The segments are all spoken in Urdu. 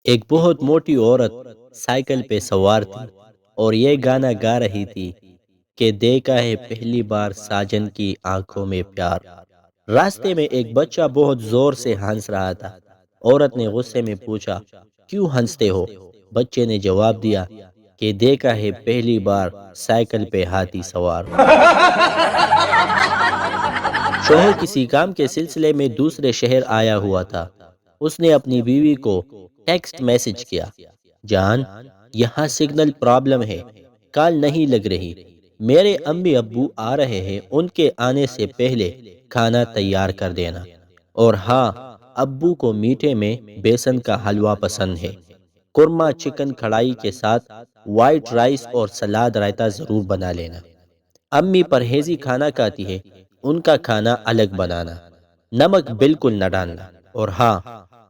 ایک بہت موٹی عورت سائیکل پہ سوار تھی اور یہ گانا گا رہی تھی کہ دیکھا ہے پہلی بار ساجن کی آنکھوں میں پیار۔ راستے میں ایک بچہ بہت زور سے ہنس رہا تھا۔ عورت نے غصے میں پوچھا، کیوں ہنستے ہو؟ بچے نے جواب دیا کہ دیکھا ہے پہلی بار سائیکل پہ ہاتھی سوار۔ شوہر کسی کام کے سلسلے میں دوسرے شہر آیا ہوا تھا۔ اس نے اپنی بیوی کو ٹیکسٹ میسج کیا، جان، یہاں سگنل پرابلم ہے، کال نہیں لگ رہی، میرے امی ابو آ رہے ہیں، ان کے آنے سے پہلے کھانا تیار کر دینا، اور ہاں، ابو کو میٹھے میں بیسن کا حلوہ پسند ہے، قورمہ چکن کڑھائی کے ساتھ وائٹ رائس اور سلاد رائتا ضرور بنا لینا۔ امی پرہیزی کھانا کھاتی ہے، ان کا کھانا الگ بنانا، نمک بالکل نہ ڈالنا، اور ہاں،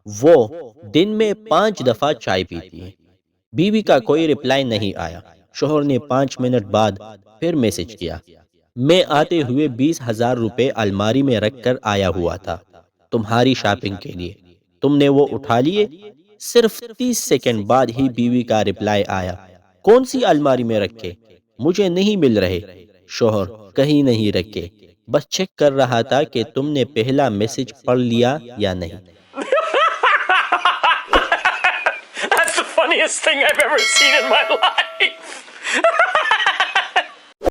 وہ دن میں 5 دفعہ چائے پیتی ہے۔ بیوی کا کوئی رپلائی نہیں آیا۔ شوہر نے 5 منٹ بعد پھر میسج کیا، میں آتے ہوئے 20,000 روپے الماری میں رکھ کر آیا ہوا تھا تمہاری شاپنگ کے لیے، تم نے وہ اٹھا لیے؟ صرف 30 سیکنڈ بعد ہی بیوی کا رپلائی آیا، کون سی الماری میں رکھے؟ مجھے نہیں مل رہے۔ شوہر، کہیں نہیں رکھے، بس چیک کر رہا تھا کہ تم نے پہلا میسج پڑھ لیا یا نہیں۔ That's the funniest thing I've ever seen in my life.